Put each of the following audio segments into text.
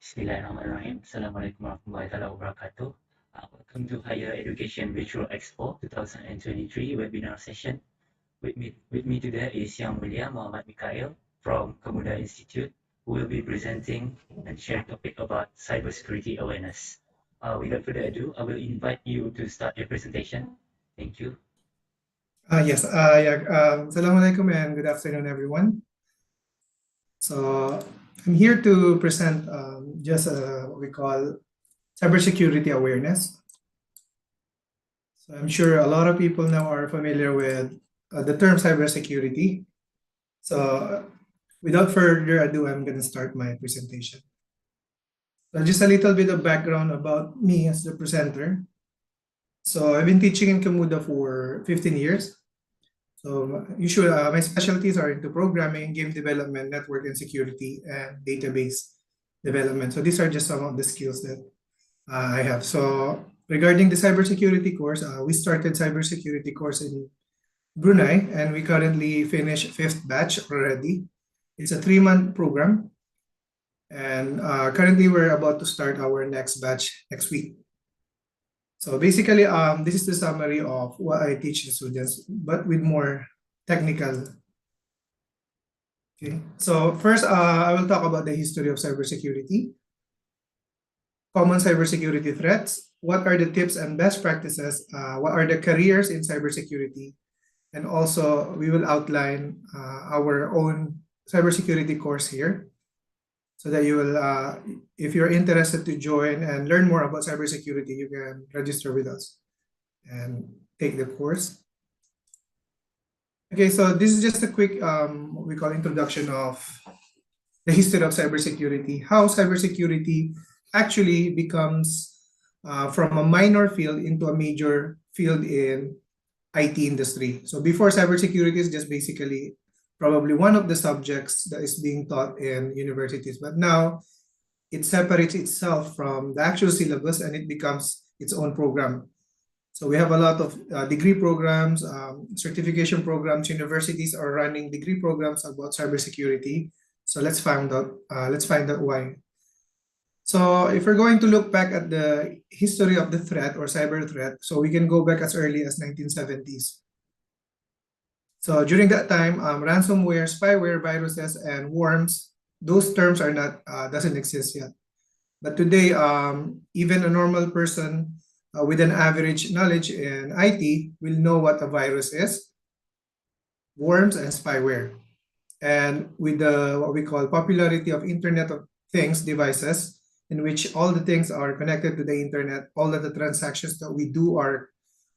Bismillahirrahmanirrahim. Assalamualaikum warahmatullahi wabarakatuh. Welcome to Higher Education Virtual Expo 2023 webinar session. With me today is Yang Mulia Muhammad Mikhail from Kemuda Institute, who will be presenting and share topic about cybersecurity awareness. Without further ado, I will invite you to start your presentation. Thank you. Yes, Assalamualaikum and good afternoon, everyone. So I'm here to present just what we call cybersecurity awareness. So I'm sure a lot of people now are familiar with the term cybersecurity. So without further ado, I'm going to start my presentation. So just a little bit of background about me as the presenter. So I've been teaching in Kemuda for 15 years. So usually my specialties are into programming, game development, network and security, and database development. So these are just some of the skills that I have. So regarding the cybersecurity course, we started cybersecurity course in Brunei, and we currently finished 5th batch already. It's a 3-month program, and currently we're about to start our next batch next week. So basically, this is the summary of what I teach the students, but with more technical. Okay, so first, I will talk about the history of cybersecurity, common cybersecurity threats, what are the tips and best practices, what are the careers in cybersecurity, and also we will outline our own cybersecurity course here, so that you will, if you're interested to join and learn more about cybersecurity, you can register with us and take the course. Okay, so this is just a quick, what we call introduction of the history of cybersecurity, how cybersecurity actually becomes from a minor field into a major field in IT industry. So before, cybersecurity is just basically probably one of the subjects that is being taught in universities, but now it separates itself from the actual syllabus and it becomes its own program. So we have a lot of degree programs, certification programs. Universities are running degree programs about cybersecurity. So let's find out why. So if we're going to look back at the history of the threat or cyber threat, so we can go back as early as 1970s. So during that time, ransomware, spyware, viruses, and worms, those terms are not doesn't exist yet. But today, even a normal person with an average knowledge in IT will know what a virus is, worms, and spyware. And with the what we call popularity of Internet of Things devices, in which all the things are connected to the internet, all of the transactions that we do are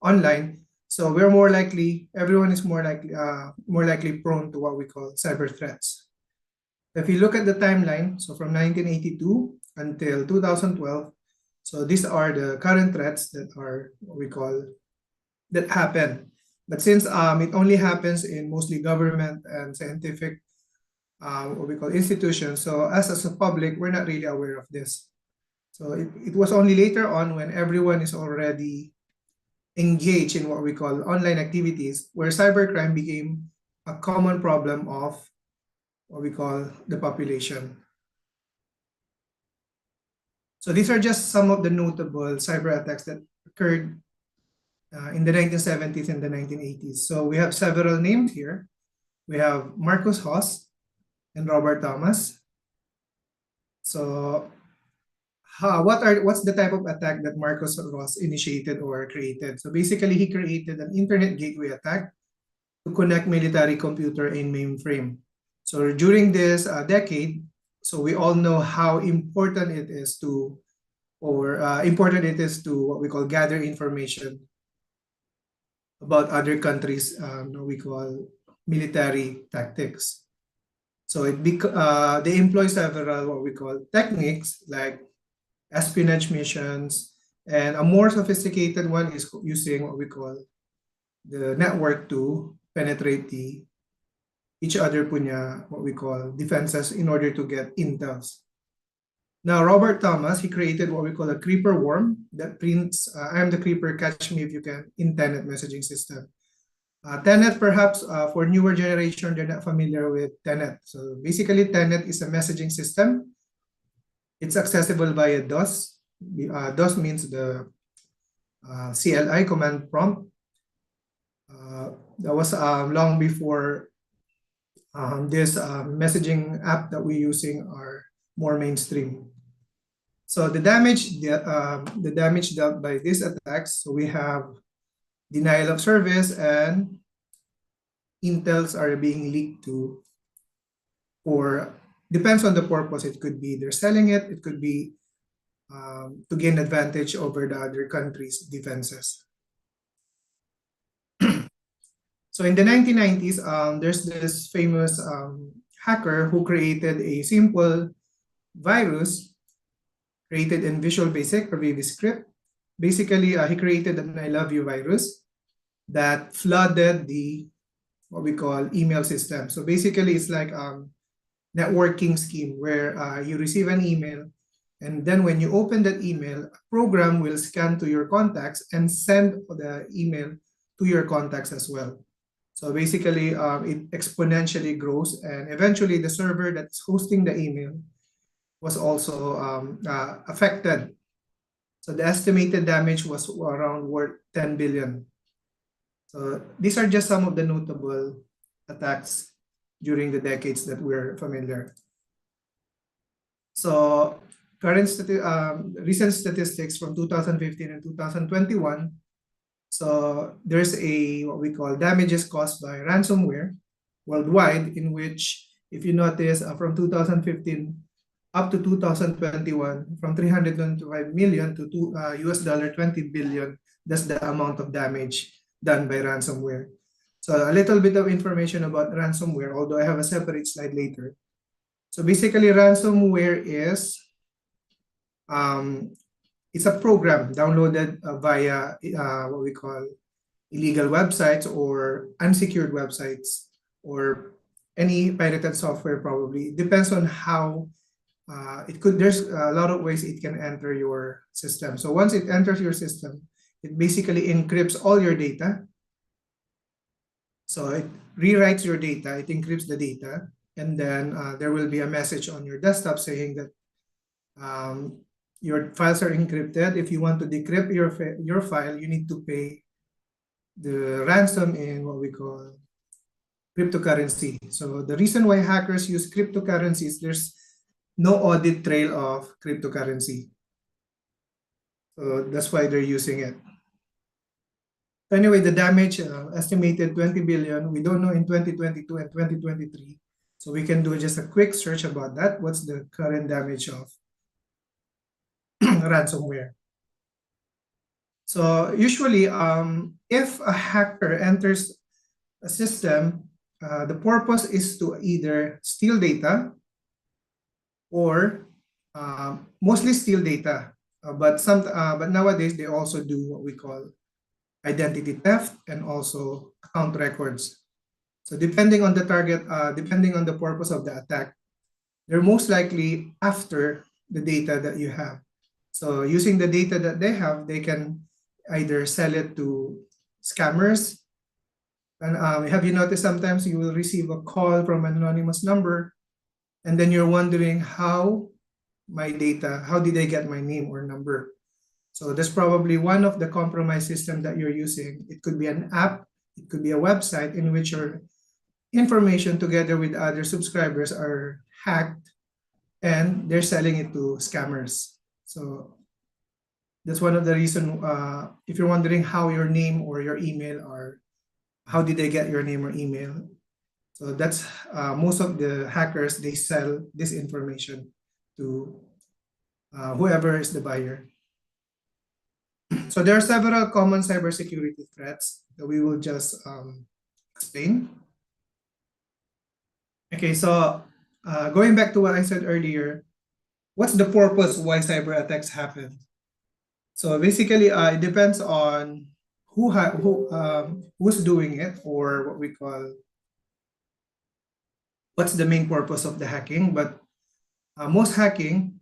online. So we're more likely, everyone is more likely prone to what we call cyber threats. If you look at the timeline, so from 1982 until 2012, so these are the current threats that are what we call that happen. But since it only happens in mostly government and scientific what we call institutions, so as a public, we're not really aware of this. So it was only later on when everyone is already engaged in what we call online activities, where cybercrime became a common problem of what we call the population. So these are just some of the notable cyber attacks that occurred in the 1970s and the 1980s. So we have several names here. We have Marcus Haas and Robert Thomas. So what's the type of attack that Marcus Ross initiated or created? So basically, he created an internet gateway attack to connect military computer in mainframe. So during this decade, so we all know how important it is to, what we call gather information about other countries, what we call military tactics. So they employ several what we call techniques like espionage missions, and a more sophisticated one is using what we call the network to penetrate each other punya, what we call defenses in order to get intels. Now, Robert Thomas, he created what we call a creeper worm that prints, I am the creeper, catch me if you can, in Tenet messaging system. Tenet, perhaps for newer generation, they're not familiar with Tenet. So basically, Tenet is a messaging system It's accessible via DOS. DOS means the CLI, command prompt. That was long before this messaging app that we're using are more mainstream. So the damage dealt by these attacks, so we have denial of service and intels are being leaked to, or depends on the purpose. It could be they're selling it, it could be to gain advantage over the other country's defenses. So in the 1990s, there's this famous hacker who created a simple virus created in Visual Basic or VBScript. Basically, he created an I love you virus that flooded the what we call email system. So basically, it's like networking scheme where you receive an email, and then when you open that email, a program will scan to your contacts and send the email to your contacts as well. So basically, it exponentially grows, and eventually the server that's hosting the email was also affected. So the estimated damage was around worth 10 billion. So these are just some of the notable attacks during the decades that we're familiar. So recent statistics from 2015 and 2021. So there's what we call damages caused by ransomware worldwide, in which, if you notice, from 2015 up to 2021, from 325 million to $20 billion, that's the amount of damage done by ransomware. So a little bit of information about ransomware, although I have a separate slide later. So basically, ransomware is it's a program downloaded via what we call illegal websites or unsecured websites or any pirated software. Probably it depends on how there's a lot of ways it can enter your system. So once it enters your system, it basically encrypts all your data. So it rewrites your data, it encrypts the data, and then there will be a message on your desktop saying that your files are encrypted. If you want to decrypt your file, you need to pay the ransom in what we call cryptocurrency. So the reason why hackers use cryptocurrency is there's no audit trail of cryptocurrency. So that's why they're using it. Anyway, the damage estimated 20 billion. We don't know in 2022 and 2023. So we can do just a quick search about that. What's the current damage of ransomware? So usually, if a hacker enters a system, the purpose is to either steal data or mostly steal data. But nowadays they also do what we call identity theft and also account records. So depending on the target, depending on the purpose of the attack, they're most likely after the data that you have. So using the data that they have, they can either sell it to scammers. And have you noticed sometimes you will receive a call from an anonymous number, and then you're wondering how did they get my name or number? So that's probably one of the compromised systems that you're using. It could be an app, it could be a website in which your information together with other subscribers are hacked and they're selling it to scammers. So that's one of the reasons, if you're wondering how your name or your email or how did they get your name or email. So that's most of the hackers, they sell this information to whoever is the buyer. So there are several common cybersecurity threats that we will just explain. Okay, so going back to what I said earlier, what's the purpose why cyber attacks happen? So basically, it depends on who's doing it, or what we call what's the main purpose of the hacking. But most hacking,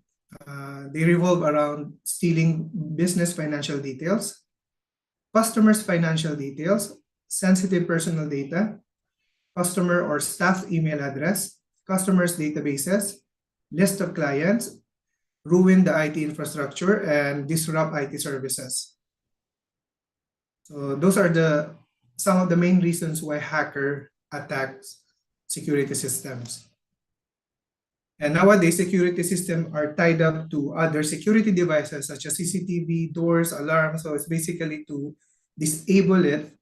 they revolve around stealing business financial details, customers' financial details, sensitive personal data, customer or staff email address, customers' databases, list of clients, ruin the IT infrastructure, and disrupt IT services. So those are some of the main reasons why hacker attacks security systems. And nowadays, security systems are tied up to other security devices such as CCTV, doors, alarms. So it's basically to disable it.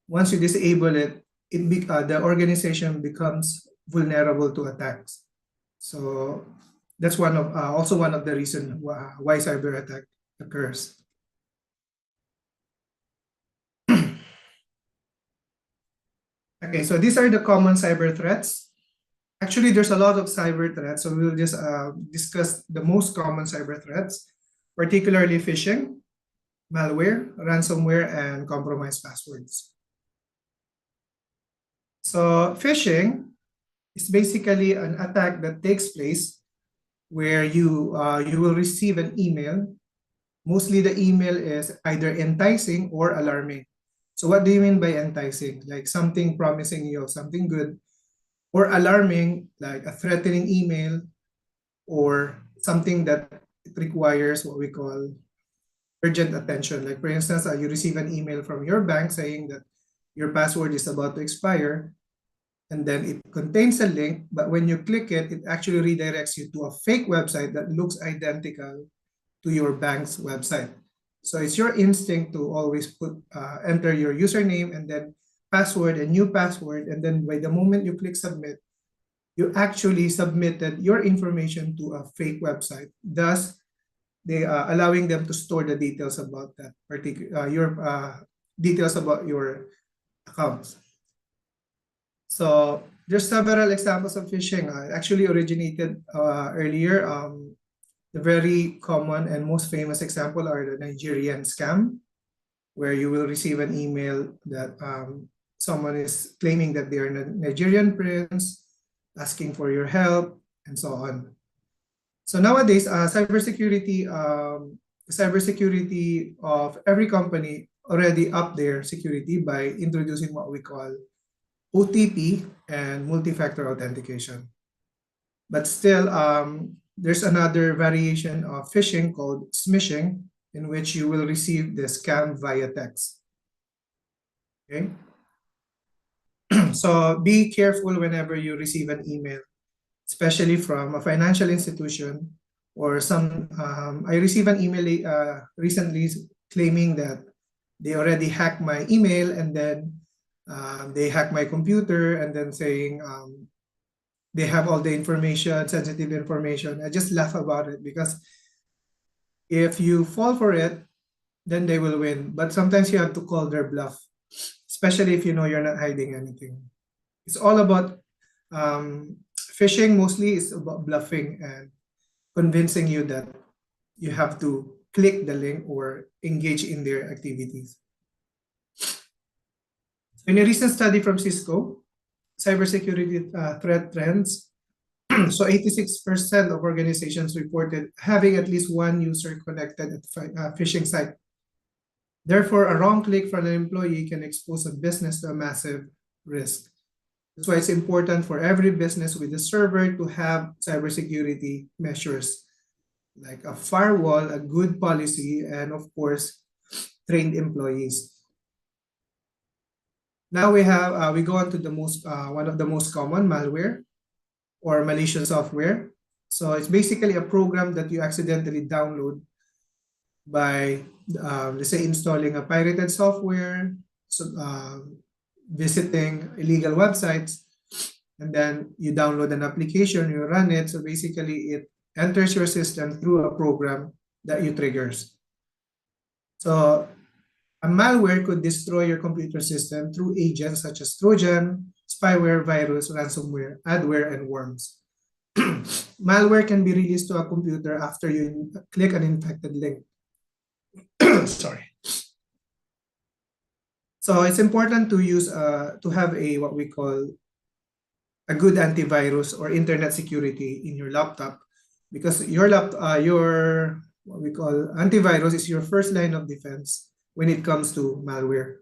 Once you disable it, the organization becomes vulnerable to attacks. So that's also one of the reasons why cyber attack occurs. Okay, so these are the common cyber threats. Actually, there's a lot of cyber threats, so we'll just discuss the most common cyber threats, particularly phishing, malware, ransomware, and compromised passwords. So phishing is basically an attack that takes place where you will receive an email. Mostly the email is either enticing or alarming. So what do you mean by enticing? Like something promising you something good, or alarming, like a threatening email, or something that requires what we call urgent attention. Like for instance, you receive an email from your bank saying that your password is about to expire, and then it contains a link, but when you click it, it actually redirects you to a fake website that looks identical to your bank's website. So it's your instinct to always enter your username and then password, a new password, and then by the moment you click submit, you actually submitted your information to a fake website. Thus, they are allowing them to store the details about that particular details about your accounts. So there's several examples of phishing. Actually originated earlier. The very common and most famous example are the Nigerian scam, where you will receive an email that someone is claiming that they are a Nigerian prince, asking for your help, and so on. So nowadays, cybersecurity of every company already up their security by introducing what we call OTP and multi-factor authentication. But still, there's another variation of phishing called smishing, in which you will receive the scam via text. Okay. So be careful whenever you receive an email, especially from a financial institution or some. I received an email recently claiming that they already hacked my email, and then they hacked my computer, and then saying they have all the information, sensitive information. I just laugh about it because if you fall for it, then they will win. But sometimes you have to call their bluff, especially if you know you're not hiding anything. It's all about phishing. Mostly is about bluffing and convincing you that you have to click the link or engage in their activities. In a recent study from Cisco, cybersecurity threat trends, so 86% of organizations reported having at least one user connected at a phishing site. Therefore, a wrong click from an employee can expose a business to a massive risk. That's why it's important for every business with a server to have cybersecurity measures like a firewall, a good policy, and of course, trained employees. Now we go on to the one of the most common, malware or malicious software. So it's basically a program that you accidentally download by, let's say, installing a pirated software, so, visiting illegal websites, and then you download an application, you run it. So basically, it enters your system through a program that you triggers. So a malware could destroy your computer system through agents such as Trojan, spyware, virus, ransomware, adware, and worms. Malware can be released to a computer after you click an infected link. Sorry. So it's important to use to have what we call a good antivirus or internet security in your laptop, because your what we call antivirus is your first line of defense when it comes to malware.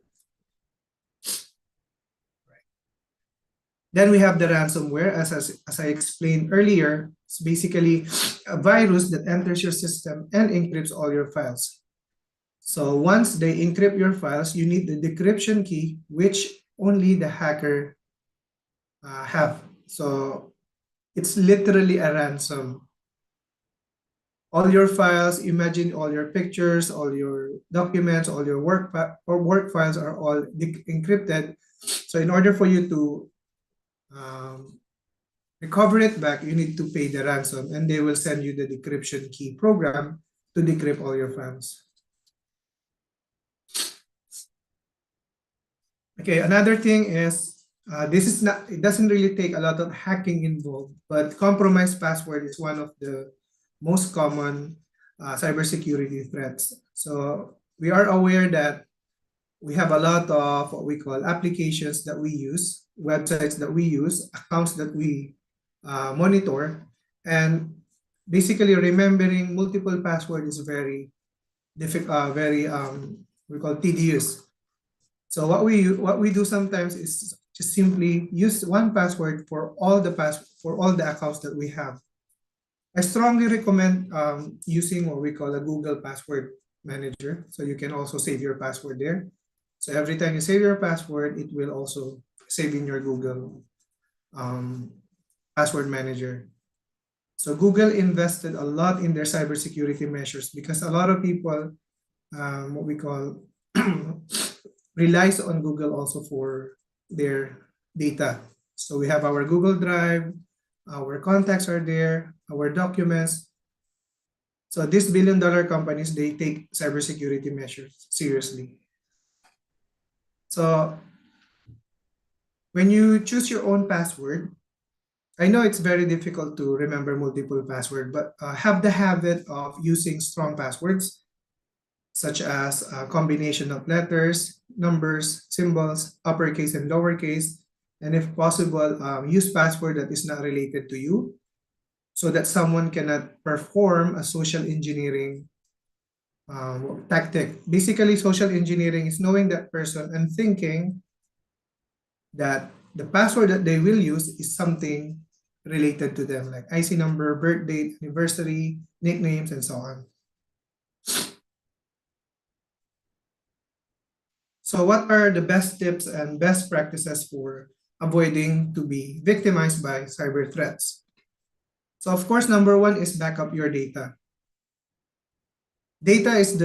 Then we have the ransomware, as I explained earlier. It's basically a virus that enters your system and encrypts all your files. So once they encrypt your files, you need the decryption key, which only the hacker have. So it's literally a ransom. All your files, imagine all your pictures, all your documents, all your work files are all encrypted. So in order for you to recover it back, you need to pay the ransom, and they will send you the decryption key program to decrypt all your files. Okay, another thing is, it doesn't really take a lot of hacking involved, but compromised password is one of the most common cybersecurity threats. So we are aware that we have a lot of what we call applications that we use, websites that we use, accounts that we monitor, and basically remembering multiple password is very difficult, we call tedious. So what we do sometimes is just simply use one password for all the accounts that we have. I strongly recommend using what we call a Google Password Manager. So you can also save your password there. So every time you save your password, it will also save in your Google Password Manager. So Google invested a lot in their cybersecurity measures because a lot of people, what we call, relies on Google also for their data. So we have our Google Drive, our contacts are there, our documents. So these billion-dollar companies, they take cybersecurity measures seriously. So when you choose your own password, I know it's very difficult to remember multiple passwords, but have the habit of using strong passwords, such as a combination of letters, numbers, symbols, uppercase and lowercase, and if possible, use password that is not related to you so that someone cannot perform a social engineering tactic. Basically, social engineering is knowing that person and thinking that the password that they will use is something related to them, like IC number, birth date, anniversary, nicknames, and so on. So what are the best tips and best practices for avoiding to be victimized by cyber threats? So of course, number one is back up your data. Data is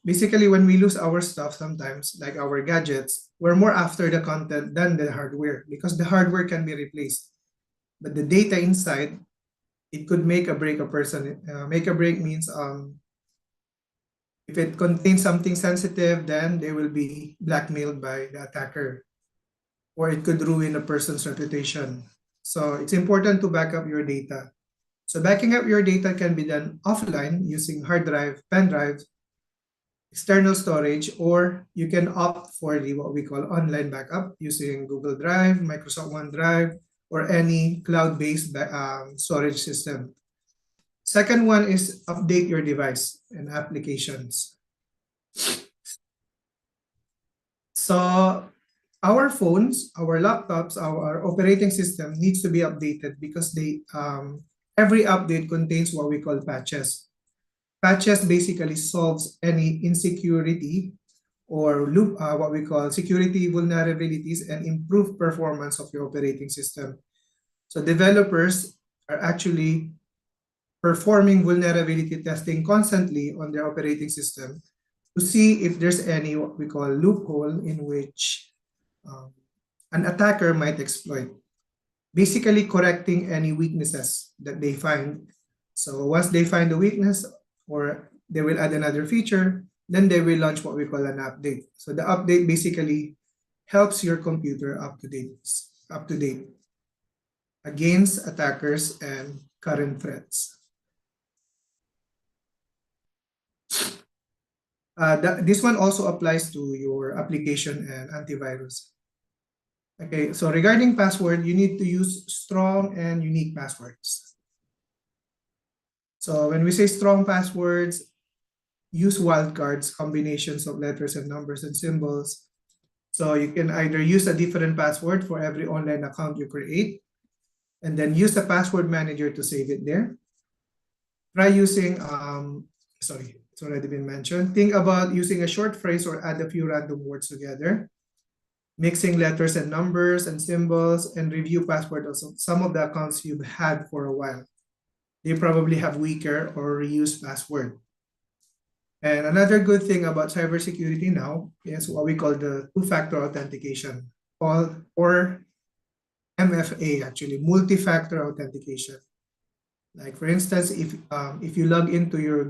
basically when we lose our stuff sometimes, like our gadgets, we're more after the content than the hardware because the hardware can be replaced. But the data inside, it could make or break a person. Make or break means if it contains something sensitive, then they will be blackmailed by the attacker, or it could ruin a person's reputation. So it's important to back up your data. So backing up your data can be done offline using hard drive, pen drive, external storage, or you can opt for what we call online backup using Google Drive, Microsoft OneDrive, or any cloud-based storage system. Second one is update your device and applications. So our phones, our laptops, our operating system needs to be updated because every update contains what we call patches. Patches basically solves any insecurity or what we call security vulnerabilities and improve performance of your operating system. So developers are actually performing vulnerability testing constantly on their operating system to see if there's any what we call loophole in which an attacker might exploit, basically correcting any weaknesses that they find. So once they find the weakness or they will add another feature, then they will launch what we call an update. So the update basically helps your computer up to date against attackers and current threats. This one also applies to your application and antivirus. Okay, so regarding password, you need to use strong and unique passwords. So when we say strong passwords, use wildcards, combinations of letters and numbers and symbols. So you can either use a different password for every online account you create, and then use the password manager to save it there. Try using, sorry, it's already been mentioned. Think about using a short phrase or add a few random words together, mixing letters and numbers and symbols, and review password of some of the accounts you've had for a while. They probably have weaker or reused password. And another good thing about cybersecurity now is what we call the two-factor authentication, or MFA, actually, multi-factor authentication. Like for instance, if you log into your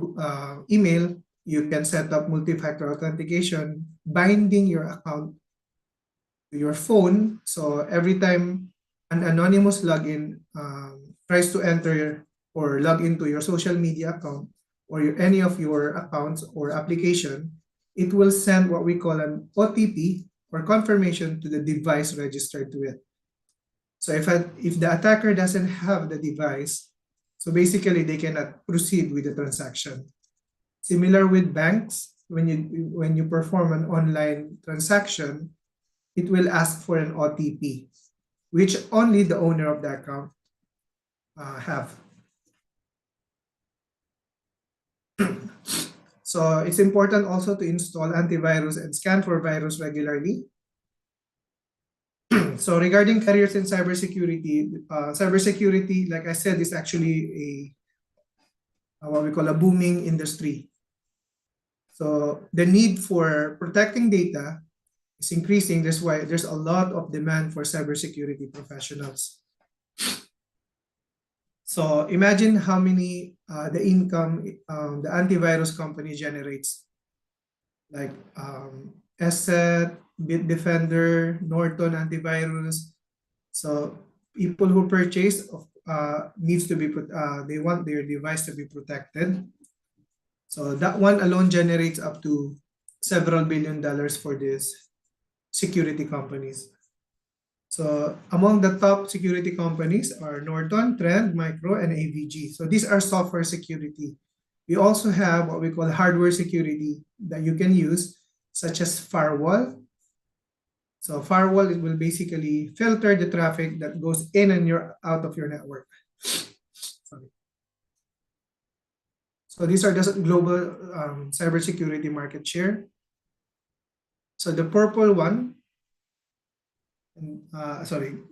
email, you can set up multi-factor authentication, binding your account to your phone. So every time an anonymous login tries to enter or log into your social media account or any of your accounts or application, it will send what we call an OTP or confirmation to the device registered to it. So if the attacker doesn't have the device, so basically they cannot proceed with the transaction. Similar with banks, when you perform an online transaction, it will ask for an OTP, which only the owner of the account have. So it's important also to install antivirus and scan for virus regularly. So regarding careers in cybersecurity, like I said, is actually what we call a booming industry. So the need for protecting data is increasing. That's why there's a lot of demand for cybersecurity professionals. So imagine how many the income the antivirus company generates, like ESET, Bitdefender, Norton Antivirus. So people who purchase needs to be they want their device to be protected. So that one alone generates up to several $billion for these security companies. So among the top security companies are Norton, Trend, Micro, and AVG. So these are software security. We also have what we call hardware security that you can use, such as firewall. So firewall, it will basically filter the traffic that goes in and out of your network. Sorry. So these are just global cybersecurity market share. So the purple one,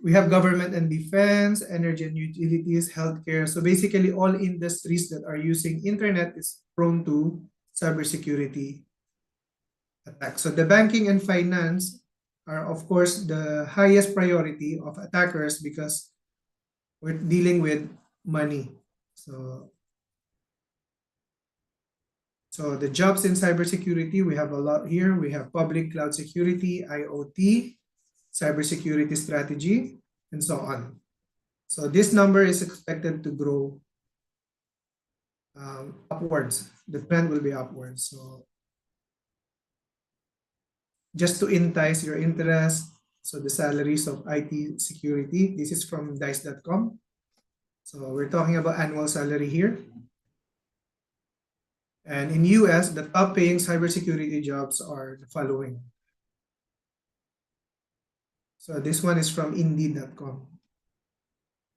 we have government and defense, energy and utilities, healthcare. So basically all industries that are using internet is prone to cybersecurity attacks. So the banking and finance are of course the highest priority of attackers because we're dealing with money. So the jobs in cybersecurity, we have a lot here. We have public cloud security, IoT, cybersecurity strategy, and so on. So this number is expected to grow upwards. The trend will be upwards. So just to entice your interest, so the salaries of IT security, this is from dice.com. So we're talking about annual salary here. And in US, the top paying cybersecurity jobs are the following. So this one is from indeed.com.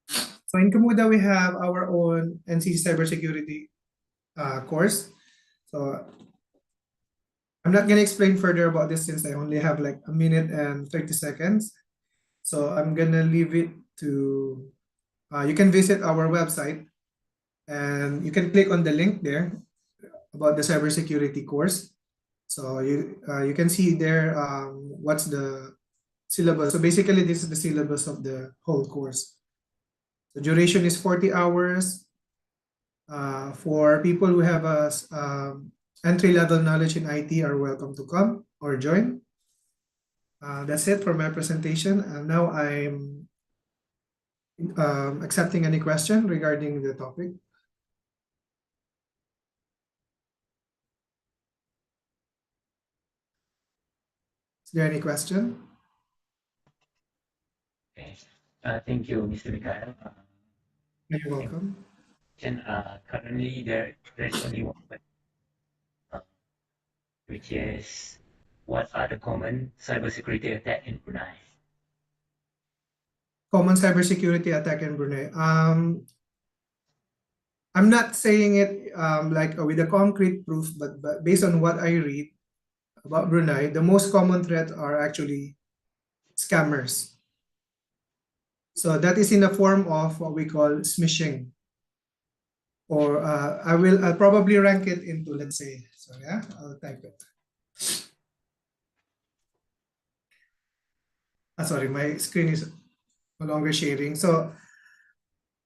So in Kamuda, we have our own NCC cybersecurity course. So I'm not gonna explain further about this since I only have like a minute and 30 seconds. So I'm gonna leave it to, you can visit our website and you can click on the link there about the cybersecurity course. So you can see there what's the syllabus. So basically this is the syllabus of the whole course. The duration is 40 hours. For people who have a entry-level knowledge in IT are welcome to come or join. That's it for my presentation. Now I'm accepting any question regarding the topic. Is there any question? Okay. Thank you, Mr. Mikael. You're welcome. Currently there's only one, which is What are the common cybersecurity attacks in Brunei? Common cybersecurity attack in Brunei. I'm not saying it like with a concrete proof, but based on what I read about Brunei, the most common threat are actually scammers. So that is in the form of what we call smishing, or I'll probably rank it into, let's say, so yeah, I'll type it. Sorry, my screen is no longer sharing. So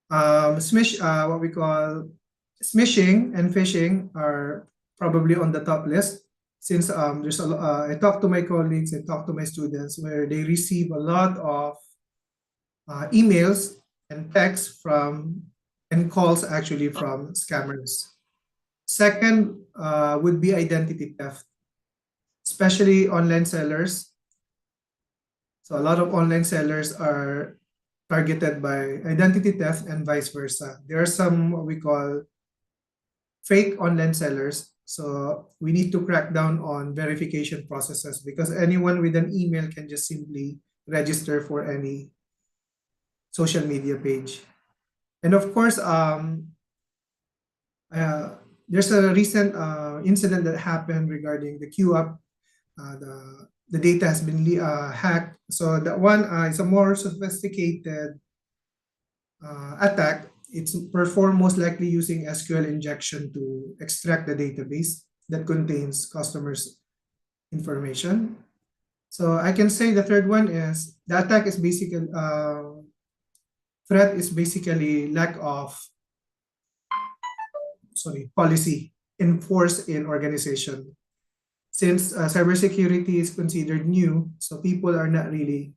what we call smishing and phishing are probably on the top list, since I talk to my colleagues, I talk to my students where they receive a lot of emails and texts from and calls actually from scammers. Second would be identity theft, especially online sellers. So a lot of online sellers are targeted by identity theft and vice versa. There are some what we call fake online sellers. So we need to crack down on verification processes, because anyone with an email can just simply register for any social media page. And of course, there's a recent incident that happened regarding the QApp. The data has been hacked. So that one is a more sophisticated attack. It's performed most likely using SQL injection to extract the database that contains customers' information. So I can say the third one is the attack is basically threat is basically lack of policy enforced in organization. Since cybersecurity is considered new, so people are not really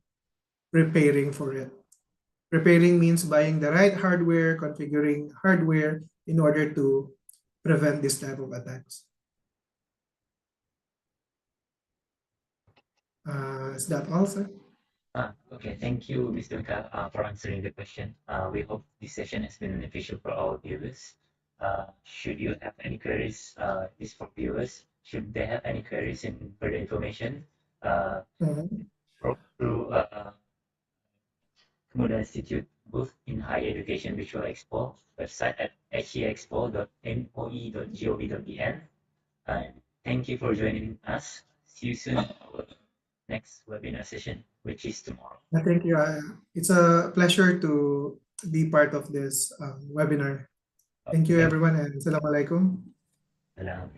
preparing for it. Preparing means buying the right hardware, configuring hardware in order to prevent this type of attacks. Is that all, sir? Okay, thank you, Mr. Mika, for answering the question. We hope this session has been beneficial for our viewers. Should you have any queries, this for viewers, should they have any queries in further information, through Kemudian Institute booth in Higher Education Virtual Expo website at haexpo.moi.gov.bn. Thank you for joining us. See you soon in our next webinar session, which is tomorrow. Thank you. It's a pleasure to be part of this webinar. Thank you, everyone, and Assalamualaikum. Salam.